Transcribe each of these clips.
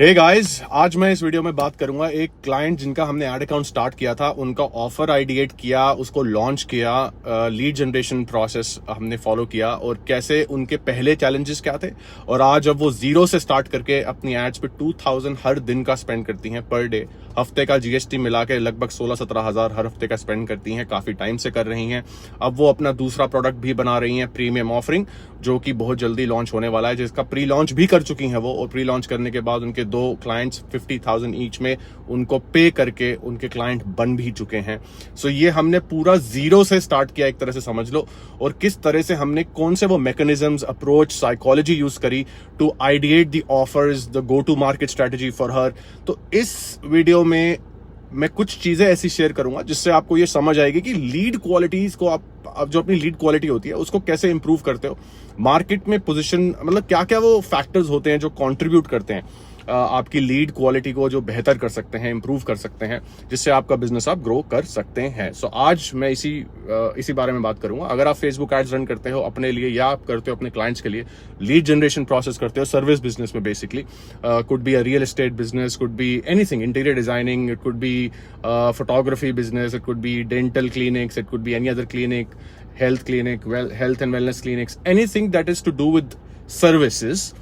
Hey guys, आज मैं इस वीडियो में बात करूंगा एक क्लाइंट जिनका हमने एड अकाउंट स्टार्ट किया था, उनका ऑफर आइडिएट किया, उसको लॉन्च किया, लीड जनरेशन प्रोसेस हमने फॉलो किया और कैसे उनके पहले चैलेंजेस क्या थे और आज अब वो जीरो से स्टार्ट करके अपनी एड्स पे 2000 हर दिन का स्पेंड करती हैं पर डे। हफ्ते का जीएसटी मिला के लगभग 16-17 हजार हर हफ्ते का स्पेंड करती हैं, काफी टाइम से कर रही हैं। अब वो अपना दूसरा प्रोडक्ट भी बना रही हैं, प्रीमियम ऑफरिंग, जो कि बहुत जल्दी लॉन्च होने वाला है, जिसका प्री लॉन्च भी कर चुकी हैं वो। और प्री लॉन्च करने के बाद उनके दो क्लाइंट्स 50,000 ईच में उनको पे करके उनके क्लाइंट बन भी चुके हैं। सो ये हमने पूरा जीरो से स्टार्ट किया, एक तरह से समझ लो, और किस तरह से हमने कौन से वो मैकेनिज्म्स, अप्रोच, साइकोलॉजी यूज करी to ideate the offers, the go to market strategy for her. तो इस वीडियो में मैं कुछ चीजें ऐसी शेयर करूंगा जिससे आपको ये समझ आएगी कि लीड क्वालिटीज को आप जो अपनी लीड क्वालिटी होती है उसको कैसे इंप्रूव करते हो, मार्केट में पोजीशन, मतलब क्या क्या वो फैक्टर्स होते हैं जो कंट्रीब्यूट करते हैं आपकी लीड क्वालिटी को, जो बेहतर कर सकते हैं, इंप्रूव कर सकते हैं, जिससे आपका बिजनेस आप ग्रो कर सकते हैं। सो आज मैं इसी बारे में बात करूंगा। अगर आप फेसबुक एड्स रन करते हो अपने लिए या आप करते हो अपने क्लाइंट्स के लिए, लीड जनरेशन प्रोसेस करते हो सर्विस बिजनेस में, basically could be a real estate business, could be anything, interior designing, it could be photography business, it could be dental clinics, it could be any other clinic, health clinic, health and wellness clinics, anything that is to do with services.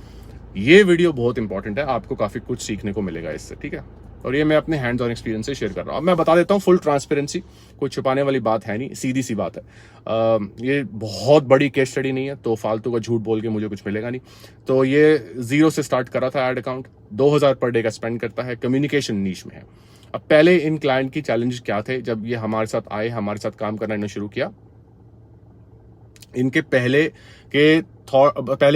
ये video बहुत important है, आपको काफी कुछ सीखने को मिलेगा इससे, ठीक है। और ये मैं अपने हैंड्स ऑन एक्सपीरियंस से शेयर कर रहा हूं। अब मैं बता देता हूं, फुल ट्रांसपेरेंसी, कोई छुपाने वाली बात है नहीं, सीधी सी बात है। ये बहुत बड़ी केस स्टडी नहीं है, तो फालतू का झूठ बोल के मुझे कुछ मिलेगा नहीं। तो ये जीरो से स्टार्ट करा था एड अकाउंट, 2000 पर डे का स्पेंड करता है, कम्युनिकेशन नीश में है। अब पहले इन क्लाइंट की चैलेंज क्या थे जब ये हमारे साथ आए, हमारे साथ काम करना इन्होंने शुरू किया, इनके पहले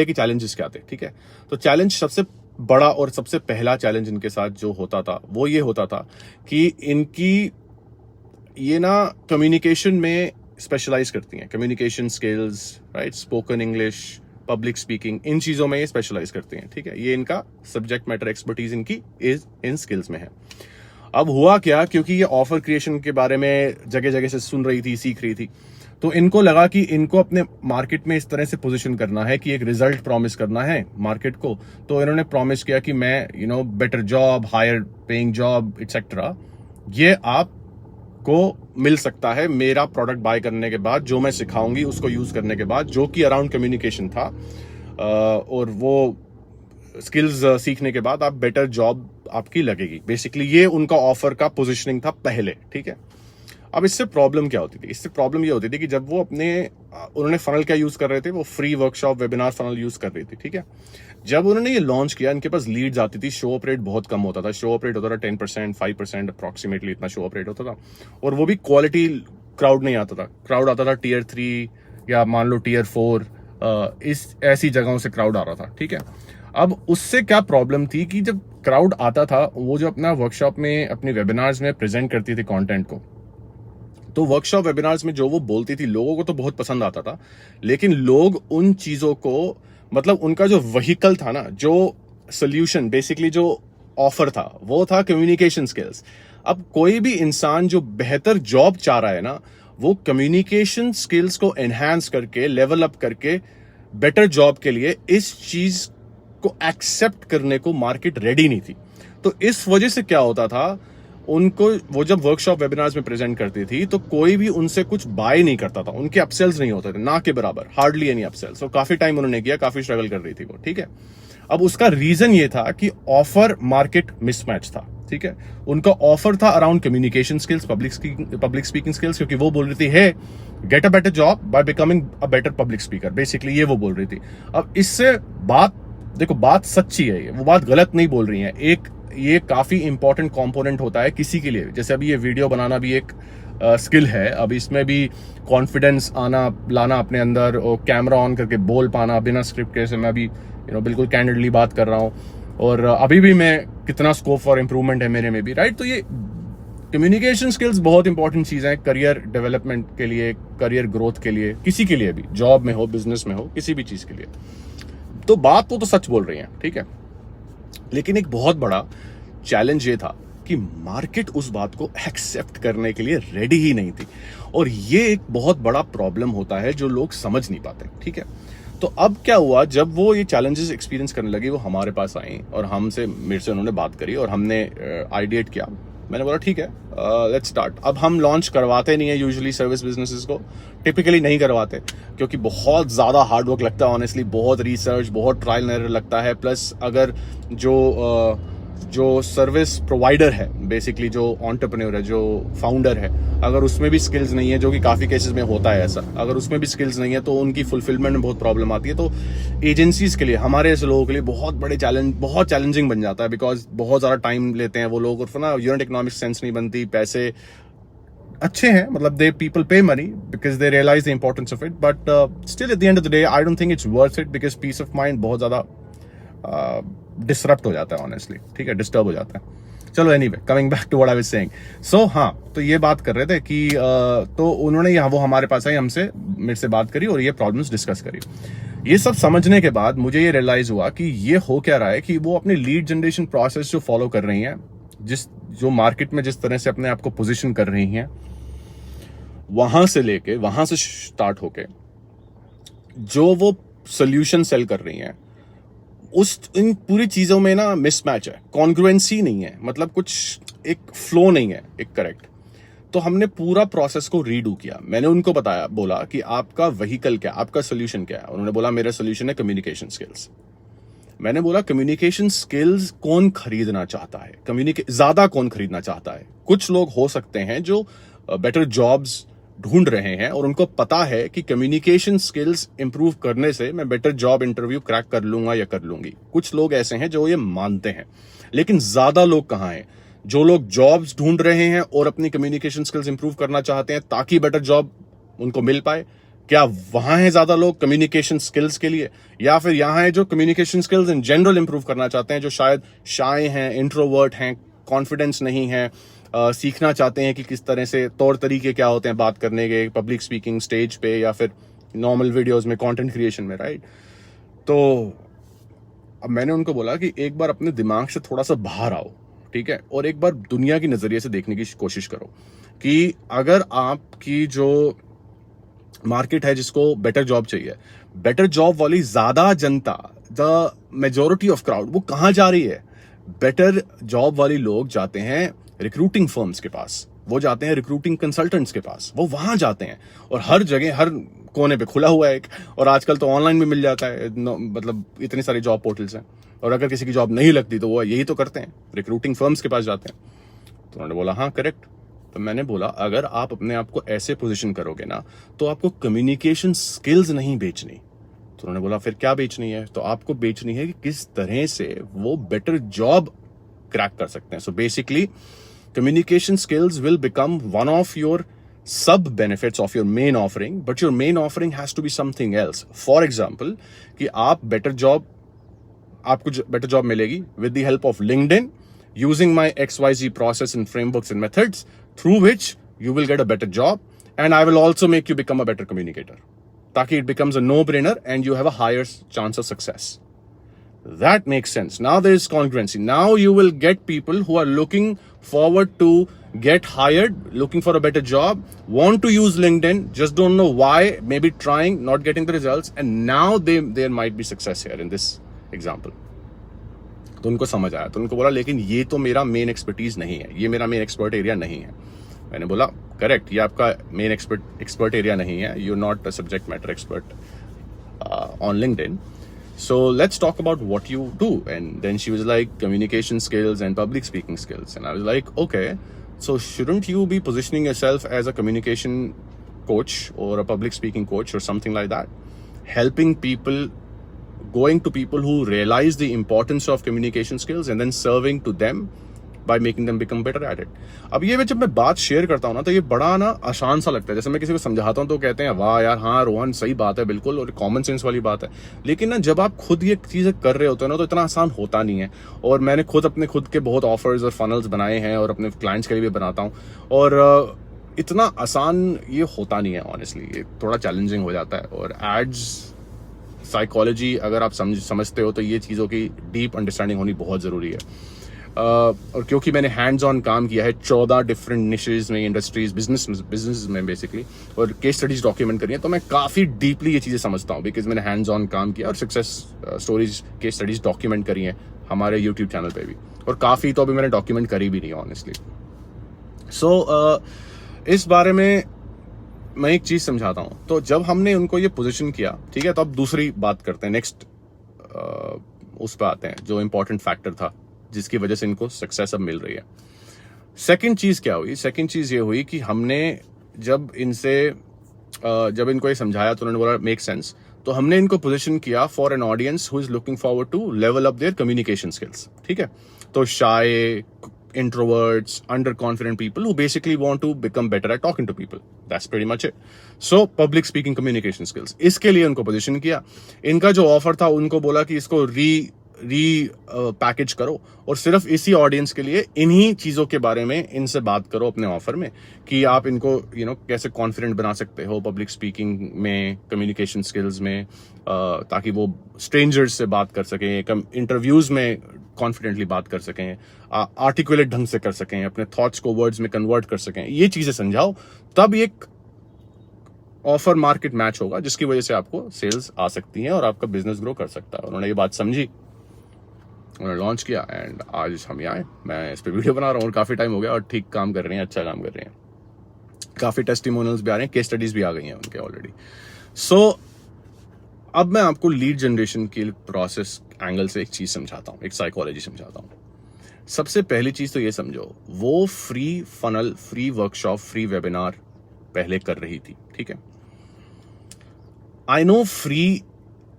की चैलेंजेस क्या थे, ठीक है। तो चैलेंज सबसे बड़ा और सबसे पहला चैलेंज इनके साथ जो होता था वो ये होता था कि इनकी ये ना कम्युनिकेशन में स्पेशलाइज करती हैं, communication skills, right, spoken English, public speaking, इन चीजों में ये स्पेशलाइज करते हैं, ठीक है। ये इनका सब्जेक्ट मैटर एक्सपर्टीज इनकी इन स्किल्स में है। अब हुआ क्या, क्योंकि ये ऑफर क्रिएशन के बारे में जगह जगह से सुन रही थी, सीख रही थी, तो इनको लगा कि इनको अपने मार्केट में इस तरह से पोजीशन करना है कि एक रिजल्ट प्रॉमिस करना है मार्केट को। तो इन्होंने प्रॉमिस किया कि मैं better job, higher paying job, etcetera, ये आपको मिल सकता है मेरा प्रोडक्ट बाय करने के बाद, जो मैं सिखाऊंगी उसको यूज करने के बाद, जो कि अराउंड कम्युनिकेशन था। और वो स्किल्स सीखने के बाद आप बेटर जॉब आपकी लगेगी, बेसिकली ये उनका ऑफर का पोजीशनिंग था पहले, ठीक है। अब इससे प्रॉब्लम क्या होती थी, इससे प्रॉब्लम ये होती थी कि जब वो उन्होंने फनल क्या यूज कर रहे थे, वो free workshop webinar funnel use कर रही थी, ठीक है। जब उन्होंने ये लॉन्च किया, इनके पास लीड्स आती थी, शो अप रेट बहुत कम होता था, शो अप रेट होता था 10%, 5% अप्रोक्सीमेटली, इतना शो अप रेट होता था। और वो भी क्वालिटी क्राउड नहीं आता था, क्राउड आता था टियर 3 या मान लो टियर 4, इस ऐसी जगहों से क्राउड आ रहा था, ठीक है। अब उससे क्या प्रॉब्लम थी कि जब क्राउड आता था, वो जो अपना वर्कशॉप में, अपने वेबिनार्स में प्रेजेंट करती थी कंटेंट को, तो वर्कशॉप वेबिनार्स में जो वो बोलती थी, लोगों को तो बहुत पसंद आता था, लेकिन लोग उन चीजों को, मतलब उनका जो व्हीकल था ना, जो सोल्यूशन, बेसिकली जो ऑफर था, वो था कम्युनिकेशन स्किल्स। अब कोई भी इंसान जो बेहतर जॉब चाह रहा है ना, वो कम्युनिकेशन स्किल्स को एनहांस करके, लेवल अप करके बेटर जॉब के लिए इस चीज को एक्सेप्ट करने को मार्केट रेडी नहीं थी। तो इस वजह से क्या होता था, उनको, वो जब वर्कशॉप वेबिनार्स में प्रेजेंट करती थी तो कोई भी उनसे कुछ बाय नहीं करता था, उनके अपसेल्स नहीं होते थे, ना के बराबर, हार्डली एनी अपसेल्स। और काफी टाइम उन्होंने किया, काफी स्ट्रगल कर रही थी वो, ठीक है। अब उसका रीजन ये था कि ऑफर मार्केट मिसमैच था, ठीक है। उनका ऑफर था around communication skills, public speaking skills, क्योंकि वो बोल रही थी, hey, get a better job by becoming a better public speaker, basically ये वो बोल रही थी। अब इससे देखो, बात सच्ची है, वो बात गलत नहीं बोल रही है। ये काफी इंपॉर्टेंट कंपोनेंट होता है किसी के लिए, जैसे अभी ये वीडियो बनाना भी एक स्किल है। अब इसमें भी कॉन्फिडेंस लाना अपने अंदर, और कैमरा ऑन करके बोल पाना बिना स्क्रिप्ट के, से मैं अभी बिल्कुल कैंडिडली बात कर रहा हूँ, और अभी भी मैं कितना स्कोप फॉर इंप्रूवमेंट है मेरे में भी, राइट। तो ये कम्युनिकेशन स्किल्स बहुत इंपॉर्टेंट चीज है करियर डेवलपमेंट के लिए, करियर ग्रोथ के लिए, किसी के लिए भी, जॉब में हो, बिजनेस में हो, किसी भी चीज के लिए। तो बात तो सच बोल रही है, ठीक है। लेकिन एक बहुत बड़ा चैलेंज ये था कि मार्केट उस बात को एक्सेप्ट करने के लिए रेडी ही नहीं थी, और ये एक बहुत बड़ा प्रॉब्लम होता है जो लोग समझ नहीं पाते, ठीक है। तो अब क्या हुआ, जब वो ये चैलेंजेस एक्सपीरियंस करने लगी, वो हमारे पास आई और मेरे से उन्होंने बात करी और हमने आइडिएट किया। मैंने बोला ठीक है, लेट्स स्टार्ट। अब हम लॉन्च करवाते नहीं है यूजुअली सर्विस बिजनेसेस को, टिपिकली नहीं करवाते, क्योंकि बहुत ज़्यादा हार्ड वर्क लगता है ऑनेस्टली, बहुत रिसर्च, बहुत ट्रायल एंड एरर लगता है। प्लस अगर जो सर्विस प्रोवाइडर है, बेसिकली जो एंटरप्रेन्योर है, जो फाउंडर है, अगर उसमें भी स्किल्स नहीं है, जो कि काफ़ी केसेस में होता है ऐसा, अगर उसमें भी स्किल्स नहीं है तो उनकी फुलफिलमेंट में बहुत प्रॉब्लम आती है। तो एजेंसीज के लिए, हमारे ऐसे लोगों के लिए बहुत चैलेंजिंग बन जाता है, बिकॉज बहुत ज़्यादा टाइम लेते हैं वो लोग, और फिर ना यूनिट इकोनॉमिक सेंस नहीं बनती। पैसे अच्छे हैं, मतलब they people pay money because they realise the importance of it, but still at the end of the day I don't think it's worth it, because peace of mind बहुत ज़्यादा disrupt हो जाता है ऑनेस्टली, ठीक है, disturb हो जाता है। चलो anyway, coming back to what I was saying. So हाँ, तो ये बात कर रहे थे कि तो उन्होंने वो हमारे पास आई, मेरे से बात करी और ये प्रॉब्लम्स डिस्कस करी। ये सब समझने के बाद मुझे ये रियलाइज हुआ कि ये हो क्या रहा है कि वो अपनी लीड जनरेशन प्रोसेस जो फॉलो कर रही हैं, जो मार्केट में जिस तरह से अपने आप को पोजिशन कर रही हैं, वहां से स्टार्ट होके जो वो सोल्यूशन सेल कर रही हैं, इन पूरी चीजों में ना मिसमैच है, कॉन्ग्रुएंसी नहीं है, मतलब कुछ एक फ्लो नहीं है एक करेक्ट। तो हमने पूरा प्रोसेस को रीडू किया। मैंने उनको बोला कि आपका व्हीकल क्या, आपका सोल्यूशन क्या है। उन्होंने बोला मेरा सोल्यूशन है कम्युनिकेशन स्किल्स। मैंने बोला कम्युनिकेशन स्किल्स कौन खरीदना चाहता है, ज्यादा कौन खरीदना चाहता है? कुछ लोग हो सकते हैं जो बेटर जॉब्स ढूंढ रहे हैं और उनको पता है कि कम्युनिकेशन स्किल्स इंप्रूव करने से मैं बेटर जॉब इंटरव्यू क्रैक कर लूंगा या कर लूंगी। कुछ लोग ऐसे हैं जो ये मानते हैं, लेकिन ज्यादा लोग कहाँ हैं? जो लोग जॉब्स ढूंढ रहे हैं और अपनी कम्युनिकेशन स्किल्स इंप्रूव करना चाहते हैं ताकि बेटर जॉब उनको मिल पाए, क्या वहां है ज्यादा लोग कम्युनिकेशन स्किल्स के लिए? या फिर यहां है जो communication skills in general improve करना चाहते हैं, जो शायद शाय हैं, इंट्रोवर्ट हैं, कॉन्फिडेंस नहीं है, सीखना चाहते हैं कि किस तरह से तौर तरीके क्या होते हैं बात करने के, पब्लिक स्पीकिंग स्टेज पे या फिर नॉर्मल वीडियोस में, कंटेंट क्रिएशन में, राइट? तो अब मैंने उनको बोला कि एक बार अपने दिमाग से थोड़ा सा बाहर आओ, ठीक है, और एक बार दुनिया की नजरिए से देखने की कोशिश करो कि अगर आपकी जो मार्केट है जिसको बेटर जॉब चाहिए, बेटर जॉब वाली ज्यादा जनता, द मेजोरिटी ऑफ क्राउड, वो कहां जा रही है? बेटर जॉब वाली लोग जाते हैं रिक्रूटिंग फर्म्स के पास, वो जाते हैं रिक्रूटिंग कंसल्टेंट्स के पास, वो वहां जाते हैं। और हर जगह, हर कोने पे खुला हुआ है एक, और आजकल तो ऑनलाइन भी मिल जाता है, मतलब इतने सारे जॉब पोर्टल्स हैं। और अगर किसी की जॉब नहीं लगती तो वो यही तो करते हैं, रिक्रूटिंग फर्म्स के पास जाते हैं। तो उन्होंने बोला हाँ करेक्ट। तो मैंने बोला अगर आप अपने आप को ऐसे पोजीशन करोगे ना, तो आपको कम्युनिकेशन स्किल्स नहीं बेचनी। तो उन्होंने बोला फिर क्या बेचनी है? तो आपको बेचनी है कि किस तरह से वो बेटर जॉब क्रैक कर सकते हैं। So basically communication skills will become one of your sub benefits of your main offering, but your main offering has to be something else. For example, कि आप आपको better job मिलेगी with the help of LinkedIn, using my XYZ process and frameworks and methods, through which you will get a better job, and I will also make you become a better communicator, ताकि it becomes a no-brainer and you have a higher chance of success. That makes sense. Now there is congruency. Now you will get people who are looking forward to get hired, looking for a better job, want to use LinkedIn, just don't know why, maybe trying, not getting the results, and now there might be success here in this example. तो उनको समझ आया, तो उनको बोला लेकिन ये तो मेरा मेन एक्सपर्टीज नहीं है, ये मेरा मेन एक्सपर्ट एरिया नहीं है। मैंने बोला करेक्ट, ये आपका मेन एक्सपर्ट एरिया नहीं है, you not a subject matter expert on LinkedIn, so let's talk about what you do. And then she was like communication skills and public speaking skills, and I was like okay, so shouldn't you be positioning yourself as a communication coach or a public speaking coach or something like that, helping people, going to people who realize the importance of communication skills and then serving to them by making them become better at it. अब ये जब मैं बात share करता हूँ ना, तो ये बड़ा ना आसान सा लगता है। जैसे मैं किसी को समझाता हूँ तो कहते हैं वाह यार, हाँ रोहन सही बात है, बिल्कुल, और कॉमन सेंस वाली बात है। लेकिन ना जब आप खुद ये चीजें कर रहे होते हो ना, तो इतना आसान होता नहीं है। और मैंने अपने खुद के बहुत ऑफर्स और फनल्स बनाए हैं और अपने क्लाइंट्स के लिए भी बनाता हूँ, और इतना आसान ये होता नहीं है ऑनेस्टली, ये थोड़ा चैलेंजिंग हो जाता है। और एड्स साइकोलॉजी अगर आप समझते हो तो ये चीज़ों की डीप अंडरस्टैंडिंग होनी बहुत ज़रूरी है। और क्योंकि मैंने हैंड्स ऑन काम किया है 14 डिफरेंट निशेज में, इंडस्ट्रीज, बिजनेस में बेसिकली, और केस स्टडीज डॉक्यूमेंट करी है, तो मैं काफ़ी डीपली ये चीज़ें समझता हूँ, बिकॉज मैंने हैंड्स ऑन काम किया और success stories, case studies document करी हैं हमारे यूट्यूब चैनल पे भी, और काफ़ी तो अभी मैंने डॉक्यूमेंट करी भी नहीं है ऑनेस्टली। सो इस बारे में मैं एक चीज़ समझाता हूँ। तो जब हमने उनको ये पोजीशन किया, ठीक है, तो अब दूसरी बात करते हैं, नेक्स्ट उस पर आते हैं जो इंपॉर्टेंट फैक्टर था जिसकी वजह से इनको सक्सेस अब मिल रही है। सेकंड चीज क्या हुई? सेकंड चीज ये हुई कि हमने जब इनको ये समझाया तो उन्होंने बोला मेक सेंस, तो हमने इनको पोजीशन किया for an audience who is looking forward to level up their communication skills, ठीक है। तो शाय, introverts, underconfident people who basically want to become better at talking to people. That's pretty much it. So public speaking, communication skills. इसके लिए उनको position किया। इनका जो offer था उनको बोला कि इसको पैकेज करो और सिर्फ इसी ऑडियंस के लिए इन्हीं चीजों के बारे में इनसे बात करो अपने ऑफर में, कि आप इनको कैसे कॉन्फिडेंट बना सकते हो पब्लिक स्पीकिंग में, कम्युनिकेशन स्किल्स में, ताकि वो स्ट्रेंजर्स से बात कर सकें, इंटरव्यूज में कॉन्फिडेंटली बात कर सकें, आर्टिकुलेट ढंग से कर सकें, अपने थॉट्स को वर्ड्स में कन्वर्ट कर सकें। ये चीजें समझाओ, तब एक ऑफर मार्केट मैच होगा जिसकी वजह से आपको सेल्स आ सकती हैं और आपका बिजनेस ग्रो कर सकता है। उन्होंने ये बात समझी, उन्होंने लॉन्च किया, एंड आज हम यहाँ आए, मैं इस पर वीडियो बना रहा हूँ और काफी टाइम हो गया और ठीक काम कर रहे हैं, अच्छा काम कर रहे हैं, काफी टेस्टिमोनियल्स भी आ रहे हैं, केस स्टडीज भी आ गई हैं उनके ऑलरेडी। सो अब मैं आपको लीड जनरेशन के प्रोसेस एंगल से एक चीज समझाता हूँ, एक साइकोलॉजी समझाता हूँ। सबसे पहली चीज तो ये समझो, वो free funnel, free workshop, free webinar पहले कर रही थी, ठीक है। आई नो फ्री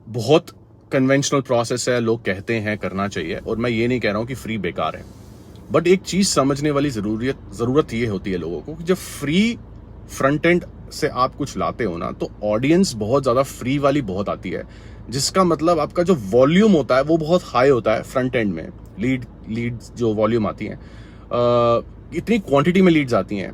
बहुत कन्वेंशनल प्रोसेस है, लोग कहते हैं करना चाहिए, और मैं ये नहीं कह रहा हूं कि फ्री बेकार है, बट एक चीज समझने वाली जरूरत ये होती है लोगों को कि जब फ्री फ्रंट एंड से आप कुछ लाते हो ना, तो ऑडियंस बहुत ज्यादा फ्री वाली बहुत आती है, जिसका मतलब आपका जो वॉल्यूम होता है वो बहुत हाई होता है फ्रंट एंड में। लीड जो वॉल्यूम आती है, इतनी क्वांटिटी में लीड्स आती हैं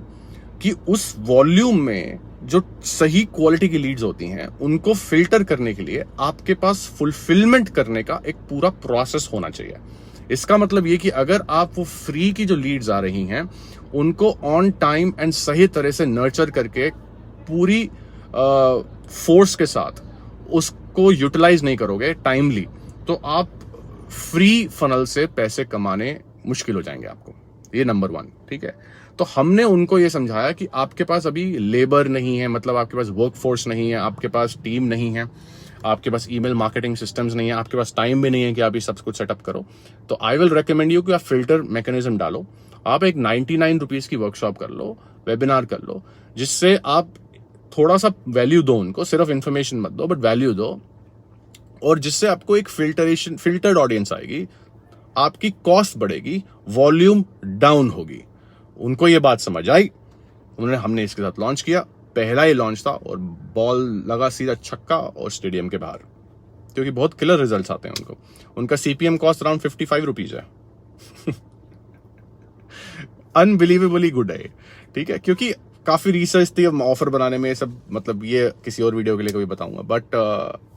कि उस वॉल्यूम में जो सही क्वालिटी की लीड्स होती हैं उनको फिल्टर करने के लिए आपके पास फुलफिलमेंट करने का एक पूरा प्रोसेस होना चाहिए। इसका मतलब ये कि अगर आप वो फ्री की जो लीड्स आ रही हैं उनको ऑन टाइम एंड सही तरह से नर्चर करके पूरी फोर्स के साथ उसको यूटिलाइज नहीं करोगे टाइमली, तो आप फ्री फनल से पैसे कमाने मुश्किल हो जाएंगे आपको। ये नंबर 1, ठीक है। तो हमने उनको ये समझाया कि आपके पास अभी लेबर नहीं है, मतलब आपके पास वर्क फोर्स नहीं है, आपके पास टीम नहीं है, आपके पास ईमेल मार्केटिंग सिस्टम्स नहीं है, आपके पास टाइम भी नहीं है कि आप ये सब कुछ सेटअप करो। तो आई विल रिकमेंड यू कि आप फिल्टर मैकेनिज्म डालो, आप एक 99 रुपीज की वर्कशॉप कर लो, वेबिनार कर लो, जिससे आप थोड़ा सा वैल्यू दो उनको, सिर्फ इंफॉर्मेशन मत दो बट वैल्यू दो, और जिससे आपको एक फिल्टर्ड ऑडियंस आएगी, आपकी कॉस्ट बढ़ेगी, वॉल्यूम डाउन होगी। उनको ये बात समझ आई, हमने इसके साथ लॉन्च किया, पहला ही लॉन्च था और बॉल लगा सीधा छक्का और स्टेडियम के बाहर, क्योंकि बहुत किलर रिजल्ट्स आते हैं उनको। उनका सीपीएम कॉस्ट अराउंड 55 रुपीज है। अनबिलीवेबली गुड है, ठीक है, क्योंकि काफी रिसर्च थी ऑफर बनाने में सब, मतलब ये किसी और वीडियो के लिए कभी बताऊंगा। बट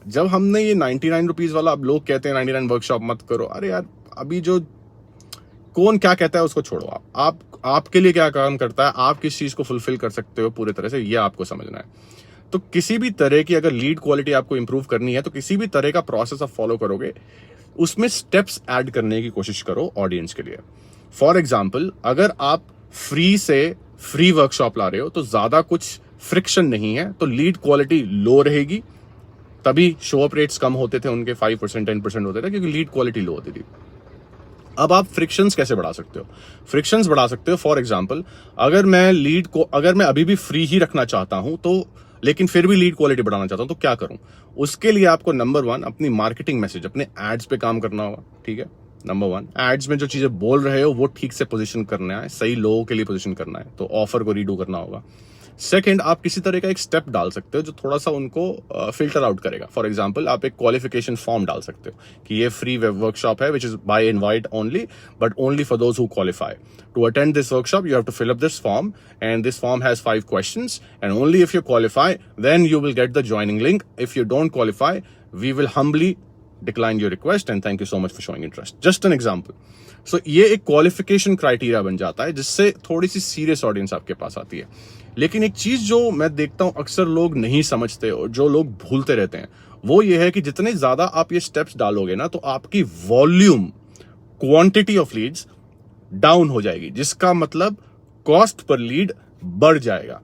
जब हमने ये 99 रुपीज वाला, अब लोग कहते हैं 99 वर्कशॉप मत करो, अरे यार अभी जो कौन क्या कहता है उसको छोड़ो, आप आपके लिए क्या काम करता है, आप किस चीज को फुलफिल कर सकते हो पूरे तरह से, ये आपको समझना है। तो किसी भी तरह की अगर लीड क्वालिटी आपको इंप्रूव करनी है तो किसी भी तरह का प्रोसेस आप फॉलो करोगे, उसमें स्टेप्स ऐड करने की कोशिश करो ऑडियंस के लिए। फॉर एग्जाम्पल, अगर आप फ्री वर्कशॉप ला रहे हो तो ज्यादा कुछ फ्रिक्शन नहीं है, तो लीड क्वालिटी लो रहेगी, तभी शो अप रेट्स कम होते थे उनके, 5% 10% होते थे, क्योंकि लीड क्वालिटी लो होती थी। अब आप फ्रिक्शंस कैसे बढ़ा सकते हो? फ्रिक्शंस बढ़ा सकते हो, फॉर एग्जांपल, अगर मैं अभी भी फ्री ही रखना चाहता हूं, तो लेकिन फिर भी लीड क्वालिटी बढ़ाना चाहता हूं, तो क्या करूं? उसके लिए आपको नंबर 1 अपनी मार्केटिंग मैसेज, अपने एड्स पे काम करना होगा, ठीक है। नंबर 1, एड्स में जो चीजें बोल रहे हो वो ठीक से पोजीशन करना है, सही लोगों के लिए पोजीशन करना है, तो ऑफर को रीडू करना होगा। सेकंड, आप किसी तरह का एक स्टेप डाल सकते हो जो थोड़ा सा उनको फिल्टर आउट करेगा। फॉर एग्जांपल, आप एक क्वालिफिकेशन फॉर्म डाल सकते हो कि ये फ्री वर्कशॉप है which is by invite only, but only for those who qualify to attend this workshop. You have to fill up this form and this form has 5 questions and only if you qualify then you will get the joining link. If you don't qualify, we will humbly decline your request and thank you so much for showing interest, just an example. So ये एक qualification criteria बन जाता है जिससे थोड़ी सी serious audience आपके पास आती है। लेकिन एक चीज जो मैं देखता हूं अक्सर लोग नहीं समझते और जो लोग भूलते रहते हैं वो ये है कि जितने ज्यादा आप ये स्टेप्स डालोगे ना तो आपकी volume, quantity of leads down हो जाएगी, जिसका मतलब कॉस्ट पर लीड बढ़ जाएगा।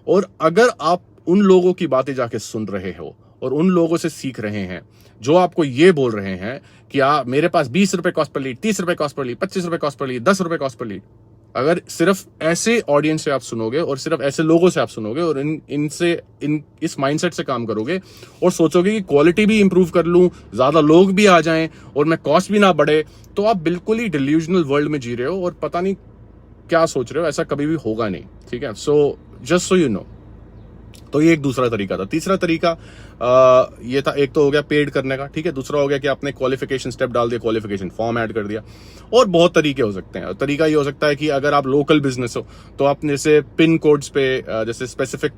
और अगर आप उन लोगों की बातें जाके सुन रहे हो और उन लोगों से सीख रहे हैं जो आपको ये बोल रहे हैं कि मेरे पास 20 रुपए कॉस्ट पर लीड, 30 रुपए कॉस्ट पर लीड, 25 रुपए कॉस्ट पर लीड, 10 रुपए कॉस्ट पर लीड, अगर सिर्फ ऐसे ऑडियंस से आप सुनोगे और सिर्फ ऐसे लोगों से आप सुनोगे और इस माइंडसेट से काम करोगे और सोचोगे कि क्वालिटी भी इंप्रूव कर लूं, ज्यादा लोग भी आ जाएं और मैं कॉस्ट भी ना बढ़े, तो आप बिल्कुल ही डिल्यूजनल वर्ल्ड में जी रहे हो और पता नहीं क्या सोच रहे हो। ऐसा कभी भी होगा नहीं, ठीक है। So just so you know, तो ये एक दूसरा तरीका था। तीसरा तरीका ये था, एक तो हो गया पेड करने का, ठीक है। दूसरा हो गया कि आपने क्वालिफिकेशन स्टेप डाल दिया, क्वालिफिकेशन फॉर्म ऐड कर दिया। और बहुत तरीके हो सकते हैं। तरीका ये हो सकता है कि अगर आप लोकल बिजनेस हो तो आपने जैसे पिन कोड्स पे, जैसे स्पेसिफिक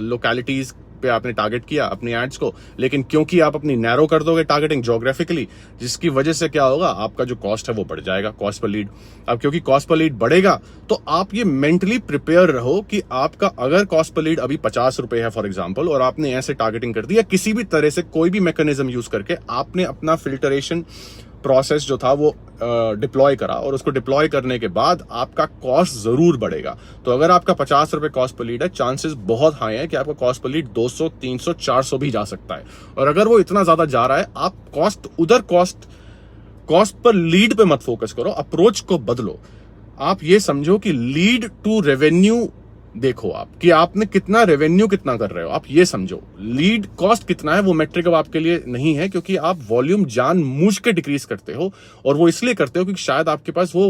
लोकेलिटीज पे आपने टारगेट किया अपनी एड्स को, लेकिन क्योंकि आप अपनी नैरो कर दोगे टारगेटिंग ज्योग्राफिकली, जिसकी वजह से क्या होगा, आपका जो कॉस्ट है वो बढ़ जाएगा, कॉस्ट पर लीड। अब क्योंकि कॉस्ट पर लीड बढ़ेगा तो आप ये मेंटली प्रिपेयर रहो कि आपका अगर कॉस्ट पर लीड अभी 50 रुपए है फॉर एग्जांपल, और आपने ऐसे टारगेटिंग कर दी या किसी भी तरह से कोई भी मैकेनिज्म यूज करके आपने अपना फिल्टरेशन प्रोसेस जो था वो डिप्लॉय करा, और उसको डिप्लॉय करने के बाद आपका कॉस्ट जरूर बढ़ेगा। तो अगर आपका 50 रुपए कॉस्ट पर लीड है, चांसेस बहुत हाई है कि आपका कॉस्ट पर लीड 200, 300, 400 भी जा सकता है। और अगर वो इतना ज्यादा जा रहा है, आप कॉस्ट पर लीड पे मत फोकस करो, अप्रोच को बदलो। आप ये समझो कि लीड टू रेवेन्यू देखो आप, कि आपने कितना रेवेन्यू कितना कर रहे हो, आप ये समझो। लीड कॉस्ट कितना है वो मैट्रिक अब आपके लिए नहीं है, क्योंकि आप वॉल्यूम जानबूझ के डिक्रीज करते हो, और वो इसलिए करते हो क्योंकि शायद आपके पास वो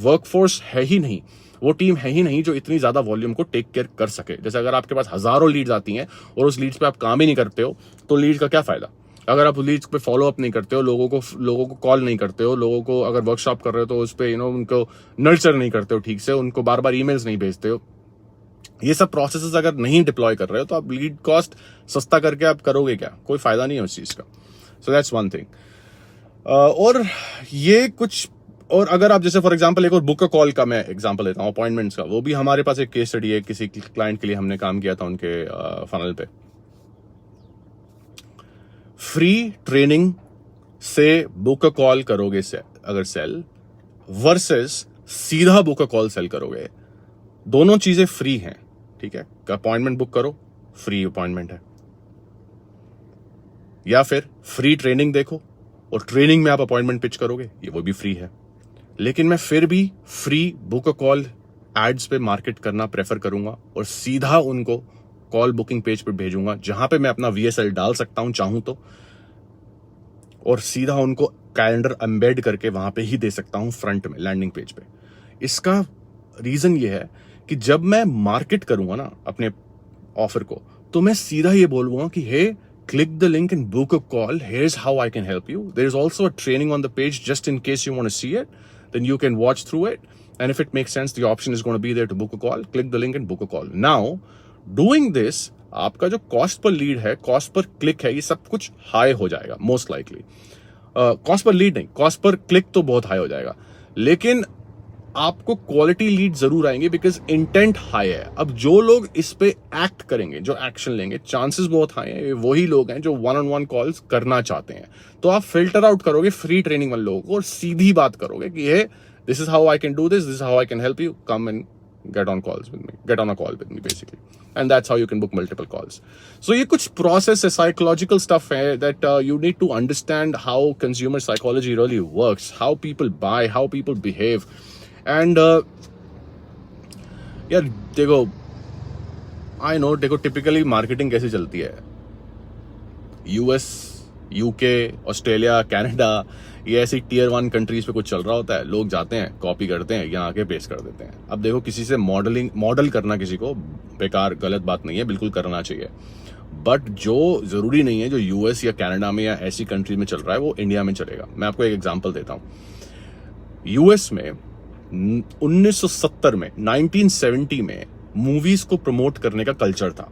वर्कफोर्स है ही नहीं, वो टीम है ही नहीं जो इतनी ज्यादा वॉल्यूम को टेक केयर कर सके। जैसे अगर आपके पास हजारों लीड्स आती हैं और उस लीड्स पे आप काम ही नहीं करते हो, तो लीड का क्या फायदा। अगर आप लीड्स पे फॉलो अप नहीं करते हो, लोगों को कॉल नहीं करते हो, लोगों को अगर वर्कशॉप कर रहे हो तो उस पे उनको नर्चर नहीं करते हो ठीक से, उनको बार बार ईमेल्स नहीं भेजते हो, ये सब प्रोसेसेस अगर नहीं डिप्लॉय कर रहे हो, तो आप लीड कॉस्ट सस्ता करके आप करोगे क्या, कोई फायदा नहीं है उस चीज का। So that's one thing. और ये कुछ, और अगर आप जैसे फॉर एग्जांपल एक और बुक कॉल का मैं एग्जांपल लेता हूँ, अपॉइंटमेंट्स का, वो भी हमारे पास एक केस स्टडी है, किसी क्लाइंट के लिए हमने काम किया था उनके फनल पे। फ्री ट्रेनिंग से बुक कॉल करोगे अगर सेल, वर्सेस सीधा बुक कॉल सेल करोगे, दोनों चीजें फ्री हैं, ठीक है। अपॉइंटमेंट बुक करो, फ्री अपॉइंटमेंट है, या फिर फ्री ट्रेनिंग देखो और ट्रेनिंग में आप अपॉइंटमेंट पिच करोगे, ये वो भी फ्री है। लेकिन मैं फिर भी फ्री बुक कॉल एड्स पे मार्केट करना प्रेफर करूंगा और सीधा उनको कॉल बुकिंग पेज पे भेजूंगा, जहां पे मैं अपना VSL डाल सकता हूं चाहूं तो, और सीधा उनको कैलेंडर एम्बेड करके वहां पे ही दे सकता हूं फ्रंट में, लैंडिंग पेज पे। इसका रीजन ये है कि जब मैं मार्केट करूंगा ना अपने ऑफर को, तो मैं सीधा ये बोलूंगा कि हे, click the link and book a call. Here's how I can help you. There's also a training on the page just in case you want to see it. Then you can watch through it. And if it makes sense, the option is going to be there to book a call. Click the link and book a call. Now, doing this, आपका जो cost per lead है, cost per click है, ये सब कुछ high हो जाएगा most likely. Cost per lead नहीं, कॉस्ट पर क्लिक तो बहुत हाई हो जाएगा, लेकिन आपको क्वालिटी लीड जरूर आएंगे बिकॉज इंटेंट हाई है। अब जो लोग इस पे एक्ट करेंगे, जो एक्शन लेंगे, चांसेस बहुत हाई है, वही लोग हैं जो 1-on-1 कॉल्स करना चाहते हैं। तो आप फिल्टर आउट करोगे फ्री ट्रेनिंग वाले लोगों को और सीधी बात करोगे कि ये this is how I can do this is how I can help you, come and get on a call with me basically, and that's how you can book multiple calls. So ये कुछ process है, psychological stuff है that you need to understand how consumer psychology really works, how people buy, how people behave. And यार देखो, I know, देखो typically marketing कैसे चलती है, US, UK, ऑस्ट्रेलिया, कनाडा, ये ऐसी Tier 1 कंट्रीज पे कुछ चल रहा होता है, लोग जाते हैं, कॉपी करते हैं, यहाँ आके पेस्ट कर देते हैं। अब देखो, किसी से मॉडल करना किसी को बेकार, गलत बात नहीं है, बिल्कुल करना चाहिए, बट जो जरूरी नहीं है जो US या कनाडा में या ऐसी कंट्री में चल रहा है वो इंडिया में चलेगा। मैं आपको एक एग्जांपल देता हूँ। US में 1970 में, 1970 में मूवीज को प्रमोट करने का कल्चर था।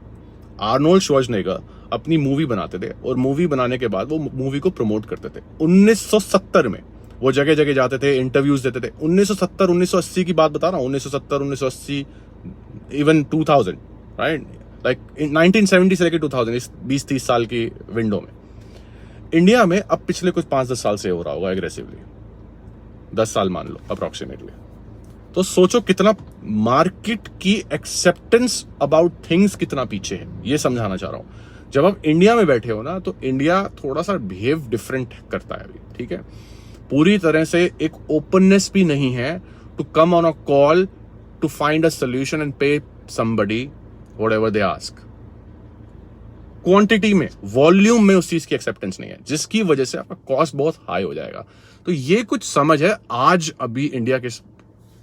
आर्नोल्ड श्वार्ज़नेगर अपनी मूवी बनाते थे और मूवी बनाने के बाद वो मूवी को प्रमोट करते थे। 1970 में वो जगह जगह जाते थे, इंटरव्यूज देते थे। 1970 1980 की बात बता रहा हूँ, 1970 1980 इवन 2000, राइट, लाइक 1970 से लेकर 2000, इस 20-30 साल की विंडो में इंडिया में अब पिछले कुछ 5-10 साल से हो रहा होगा एग्रेसिवली, 10 साल मान लो अप्रोक्सीमेटली। तो सोचो कितना मार्केट की एक्सेप्टेंस अबाउट थिंग्स कितना पीछे है, ये समझाना चाह रहा हूं। जब आप इंडिया में बैठे हो ना, तो इंडिया थोड़ा सा बिहेव डिफरेंट करता है अभी, ठीक है। पूरी तरह से एक ओपननेस भी नहीं है to come on a call to find a solution and pay somebody whatever they ask. Quantity में, वॉल्यूम में उस चीज की एक्सेप्टेंस नहीं है, जिसकी वजह से आपका कॉस्ट बहुत हाई हो जाएगा। तो ये कुछ समझ है आज अभी इंडिया किस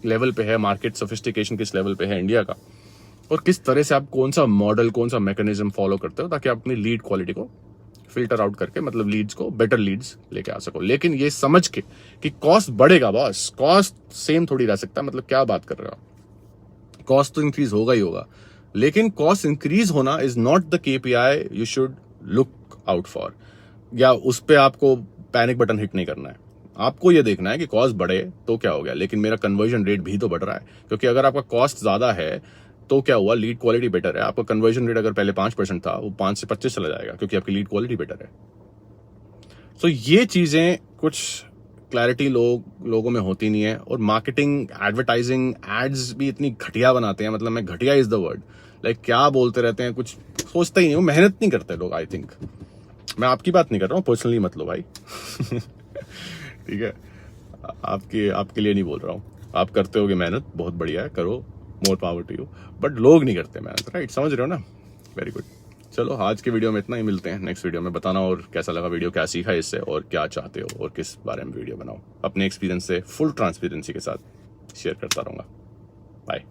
लेवल पे है, मार्केट सोफिस्टिकेशन किस लेवल पे है इंडिया का, और किस तरह से आप कौन सा मॉडल, कौन सा मैकेनिज्म फॉलो करते हो ताकि आप अपनी लीड क्वालिटी को फिल्टर आउट करके, मतलब लीड्स को, बेटर लीड्स लेके आ सको। लेकिन ये समझ के कि कॉस्ट बढ़ेगा बॉस, कॉस्ट सेम थोड़ी रह सकता है, मतलब क्या बात कर रहे हो, कॉस्ट तो इंक्रीज होगा ही होगा, लेकिन कॉस्ट इंक्रीज होना is not the KPI you should look out for, या उस पर आपको पैनिक बटन हिट नहीं करना है। आपको ये देखना है कि कॉस्ट बढ़े तो क्या हो गया, लेकिन मेरा कन्वर्जन रेट भी तो बढ़ रहा है। क्योंकि अगर आपका कॉस्ट ज्यादा है तो क्या हुआ, लीड क्वालिटी बेटर है, आपका कन्वर्जन रेट अगर पहले 5% था वो 5 से 25 चला जाएगा, क्योंकि आपकी लीड क्वालिटी बेटर है। तो ये चीजें कुछ क्लैरिटी लोगों में होती नहीं है। और मार्केटिंग, एडवर्टाइजिंग, एड्स भी इतनी घटिया बनाते हैं, मतलब मैं घटिया इज द वर्ड, लाइक क्या बोलते रहते हैं, कुछ सोचते ही नहीं, वो मेहनत नहीं करते लोग। आई थिंक मैं आपकी बात नहीं कर रहा हूँ, पर्सनली मत लो भाई ठीक है, आपके लिए नहीं बोल रहा हूँ, आप करते होगे मेहनत, बहुत बढ़िया है, करो, more power to you, but लोग नहीं करते मेहनत, राइट, समझ रहे हो ना। Very good. चलो आज के वीडियो में इतना ही, मिलते हैं नेक्स्ट वीडियो में। बताना और कैसा लगा वीडियो, क्या सीखा इससे, और क्या चाहते हो और किस बारे में वीडियो बनाओ। अपने एक्सपीरियंस से फुल ट्रांसपेरेंसी के साथ शेयर करता रहूंगा। बाय।